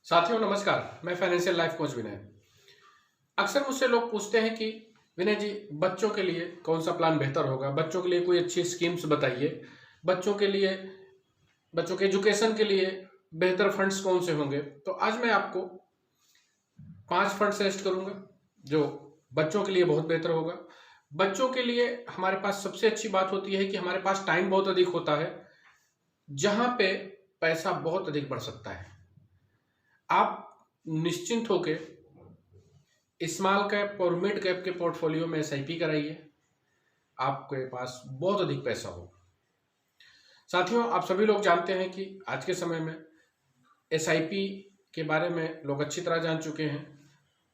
साथियों नमस्कार, मैं फाइनेंशियल लाइफ कोच विनय। अक्सर मुझसे लोग पूछते हैं कि विनय जी, बच्चों के लिए कौन सा प्लान बेहतर होगा, बच्चों के लिए कोई अच्छी स्कीम्स बताइए, बच्चों के लिए, बच्चों के एजुकेशन के लिए बेहतर फंड्स कौन से होंगे। तो आज मैं आपको 5 फंड सजेस्ट करूंगा जो बच्चों के लिए बहुत बेहतर होगा। बच्चों के लिए हमारे पास सबसे अच्छी बात होती है कि हमारे पास टाइम बहुत अधिक होता है, जहां पे पैसा बहुत अधिक बढ़ सकता है। आप निश्चिंत होकर स्मॉल कैप और मिड कैप के पोर्टफोलियो में एसआईपी कराइए, आपके पास बहुत अधिक पैसा हो। साथियों, आप सभी लोग जानते हैं कि आज के समय में एसआईपी के बारे में लोग अच्छी तरह जान चुके हैं।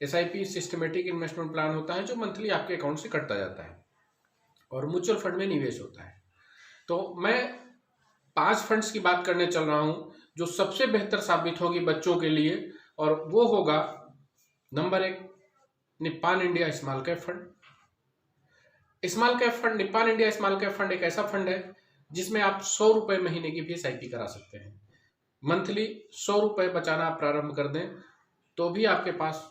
एसआईपी सिस्टमेटिक इन्वेस्टमेंट प्लान होता है जो मंथली आपके अकाउंट से कटता जाता है और म्यूचुअल फंड में निवेश होता है। तो मैं 5 फंड्स की बात करने चल रहा हूं जो सबसे बेहतर साबित होगी बच्चों के लिए, और वो होगा number 1, Nippon India small cap fund. Small cap fund, Nippon India small cap fund एक ऐसा फंड है जिसमें आप 100 रुपए महीने की भी एसआईपी करा सकते हैं। मंथली 100 रुपए बचाना आप प्रारंभ कर दें तो भी आपके पास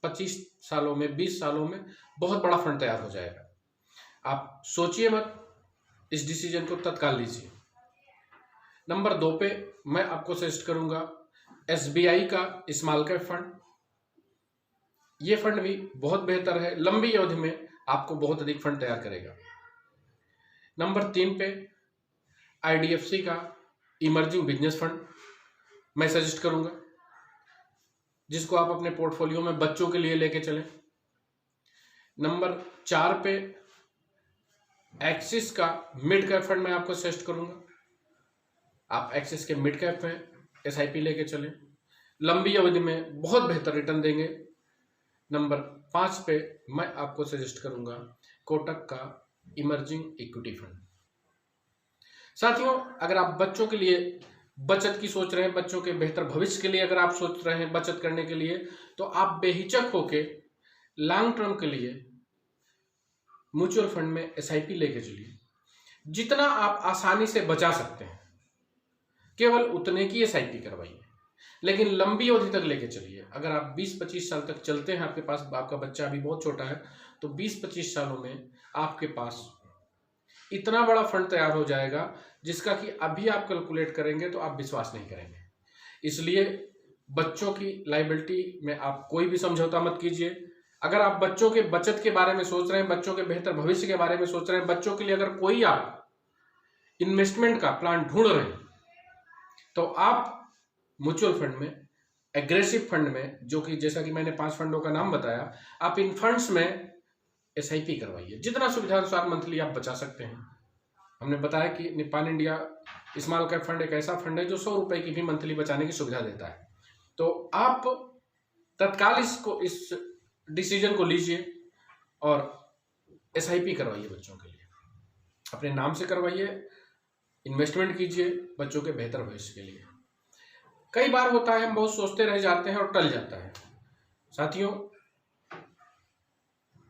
25 सालों में, 20 सालों में बहुत बड़ा फंड तैयार हो जाएगा। आप सोचिए मत, इस डिसीजन को तत्काल लीजिए। नंबर 2 पे मैं आपको सजेस्ट करूंगा एसबीआई का स्मॉल कैप फंड। ये फंड भी बहुत बेहतर है, लंबी अवधि में आपको बहुत अधिक फंड तैयार करेगा। नंबर 3 पे आईडीएफसी का इमर्जिंग बिजनेस फंड मैं सजेस्ट करूंगा, जिसको आप अपने पोर्टफोलियो में बच्चों के लिए लेके चलें। नंबर 4 पे एक्सिस का मिड कैप फंड मैं आपको सजेस्ट करूंगा। आप एक्सिस के मिड कैप में एसआईपी लेके चलें, लंबी अवधि में बहुत बेहतर रिटर्न देंगे। नंबर 5 पे मैं आपको सजेस्ट करूंगा कोटक का इमर्जिंग इक्विटी फंड। साथियों, अगर आप बच्चों के लिए बचत की सोच रहे हैं, बच्चों के बेहतर भविष्य के लिए अगर आप सोच रहे हैं बचत करने के लिए, तो आप बेहिचक होके लॉन्ग टर्म के लिए म्यूचुअल फंड में एसआईपी लेके चलिए। जितना आप आसानी से बचा सकते हैं केवल उतने की एसआईपी करवाइए, लेकिन लंबी अवधि तक लेके चलिए। अगर आप 20-25 साल तक चलते हैं, आपके पास, आपका बच्चा अभी बहुत छोटा है, तो 20-25 सालों में आपके पास इतना बड़ा फंड तैयार हो जाएगा जिसका कि अभी आप कैलकुलेट करेंगे तो आप विश्वास नहीं करेंगे। इसलिए बच्चों की लायबिलिटी में आप कोई भी समझौता मत कीजिए। अगर आप बच्चों के बचत के बारे में सोच रहे हैं, बच्चों के बेहतर भविष्य के बारे में सोच रहे हैं, बच्चों के लिए अगर कोई आप इन्वेस्टमेंट का प्लान ढूंढ रहे हैं, तो आप म्यूचुअल फंड में, एग्रेसिव फंड में, जो कि जैसा कि मैंने 5 फंडों का नाम बताया, आप इन फंड्स में एसआईपी करवाइए। जितना सुविधा अनुसार मंथली आप बचा सकते हैं। हमने बताया कि Nippon India small cap fund एक ऐसा फंड है जो 100 रुपए की भी मंथली बचाने की सुविधा देता है। तो आप तत्काल इस डिसीजन को लीजिए और एसआईपी करवाइए बच्चों के लिए। अपने नाम से करवाइए, इन्वेस्टमेंट कीजिए बच्चों के बेहतर भविष्य के लिए। कई बार होता है हम बहुत सोचते रह जाते हैं और टल जाता है। साथियों,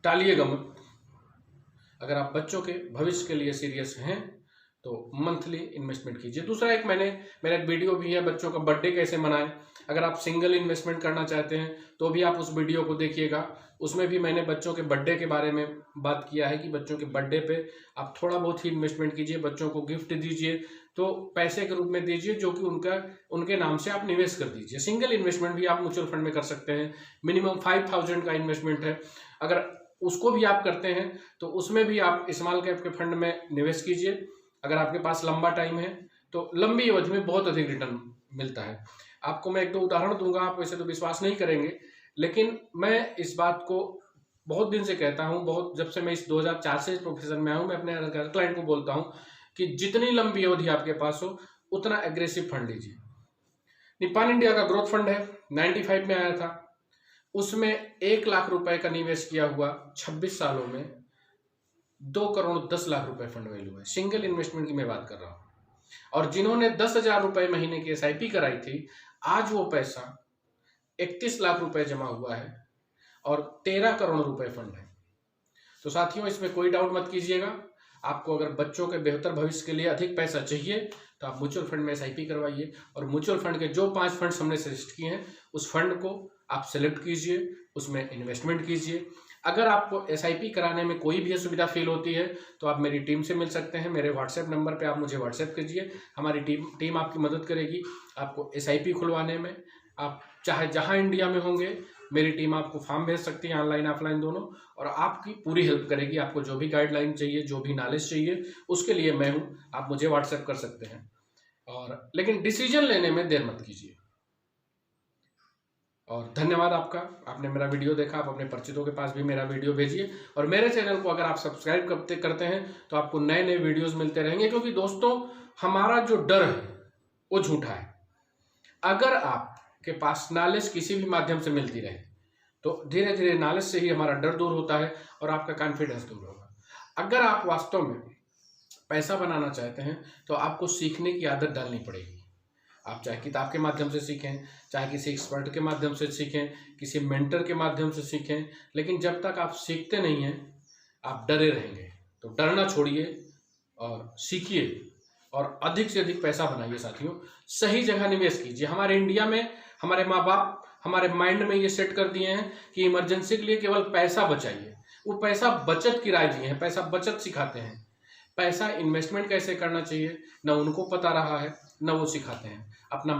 टालिएगा मत। अगर आप बच्चों के भविष्य के लिए सीरियस हैं तो मंथली इन्वेस्टमेंट कीजिए। दूसरा, मेरा एक वीडियो भी है, बच्चों का बर्थडे कैसे मनाएं। अगर आप सिंगल इन्वेस्टमेंट करना चाहते हैं तो भी आप उस वीडियो को देखिएगा। उसमें भी मैंने बच्चों के बर्थडे के बारे में बात किया है कि बच्चों के बर्थडे पे आप थोड़ा बहुत ही इन्वेस्टमेंट कीजिए, बच्चों को गिफ्ट दीजिए तो पैसे के रूप में दीजिए, जो कि उनके नाम से आप निवेश कर दीजिए। सिंगल इन्वेस्टमेंट भी आप म्यूचुअल फंड में कर सकते हैं। मिनिमम 5000 का इन्वेस्टमेंट है। अगर उसको भी आप करते हैं तो उसमें भी आप स्मॉल कैप के फंड में निवेश कीजिए। अगर आपके पास लंबा टाइम है तो लंबी अवधि में बहुत अधिक रिटर्न मिलता है। आपको मैं 1-2 उदाहरण दूंगा, आप वैसे तो विश्वास नहीं करेंगे, लेकिन मैं इस बात को बहुत दिन से कहता हूं, बहुत जब से मैं इस 2004 से इस प्रोफेशन में आया हूं, मैं अपने क्लाइंट को बोलता हूं कि जितनी लंबी अवधि आपके पास हो उतना एग्रेसिव फंड लीजिए। निप्पॉन इंडिया का ग्रोथ फंड है, 95 में आया था। उसमें 1 लाख रुपए का निवेश किया हुआ 26 सालों में 2 करोड़ 10 लाख रुपए फंड वैल्यू है। सिंगल इन्वेस्टमेंट की मैं बात कर रहा हूं। और जिन्होंने 10,000 रुपए महीने की एसआईपी कराई थी, आज वो पैसा 31 लाख रुपए जमा हुआ है और 13 करोड़ रुपए फंड है। तो साथियों, इसमें कोई डाउट मत कीजिएगा। आपको अगर बच्चों के बेहतर भविष्य के लिए अधिक पैसा चाहिए तो आप म्यूचुअल फंड में SIP करवाइए और म्यूचुअल फंड के जो 5 फंड्स हमने सजेस्ट किए हैं उस फंड को आप सेलेक्ट कीजिए, उसमें इन्वेस्टमेंट कीजिए। अगर आपको SIP कराने में कोई भी असुविधा फील होती है तो आप मेरी टीम से मिल सकते हैं। मेरे व्हाट्सएप नंबर पे आप मुझे व्हाट्सएप कीजिए, हमारी टीम आपकी मदद करेगी आपको SIP खुलवाने में। आप चाहे जहां इंडिया में होंगे, मेरी टीम आपको फॉर्म भेज सकती है, ऑनलाइन ऑफलाइन दोनों, और आपकी पूरी हेल्प करेगी। आपको जो भी गाइडलाइन चाहिए, जो भी नॉलेज चाहिए, उसके लिए मैं हूँ, आप मुझे व्हाट्सएप कर सकते हैं। और लेकिन डिसीजन लेने में देर मत कीजिए। और धन्यवाद आपका, आपने मेरा वीडियो देखा। आप अपने परिचितों के पास भी मेरा वीडियो भेजिए और मेरे चैनल को अगर आप सब्सक्राइब करते हैं तो आपको नए नए वीडियोस मिलते रहेंगे। क्योंकि दोस्तों, हमारा जो डर है वो झूठा है। अगर आपके पास नॉलेज किसी भी माध्यम से मिलती रहे तो धीरे धीरे नॉलेज से ही हमारा डर दूर होता है और आपका कॉन्फिडेंस दूर होगा। अगर आप वास्तव में पैसा बनाना चाहते हैं तो आपको सीखने की आदत डालनी पड़ेगी। आप चाहे किताब के माध्यम से सीखें, चाहे किसी एक्सपर्ट के माध्यम से सीखें, किसी मेंटर के माध्यम से सीखें, लेकिन जब तक आप सीखते नहीं हैं आप डरे रहेंगे। तो डरना छोड़िए और सीखिए और अधिक से अधिक पैसा बनाइए साथियों। सही जगह निवेश कीजिए। हमारे इंडिया में हमारे माँ बाप हमारे माइंड में ये सेट कर दिए हैं कि इमरजेंसी के लिए केवल पैसा बचाइए। वो पैसा बचत की राय दिए हैं, पैसा बचत सिखाते हैं। पैसा इन्वेस्टमेंट कैसे करना चाहिए न उनको पता रहा है, न वो सिखाते हैं। अपना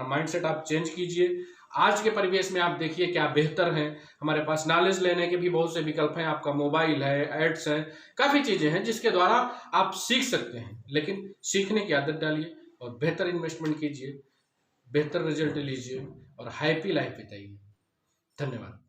माइंडसेट आप चेंज कीजिए। आज के परिवेश में आप देखिए क्या बेहतर है। हमारे पास नॉलेज लेने के भी बहुत से विकल्प हैं। आपका मोबाइल है, एड्स है, काफ़ी चीज़ें हैं जिसके द्वारा आप सीख सकते हैं। लेकिन सीखने की आदत डालिए और बेहतर इन्वेस्टमेंट कीजिए, बेहतर रिजल्ट लीजिए और हैप्पी लाइफ बिताइए। धन्यवाद।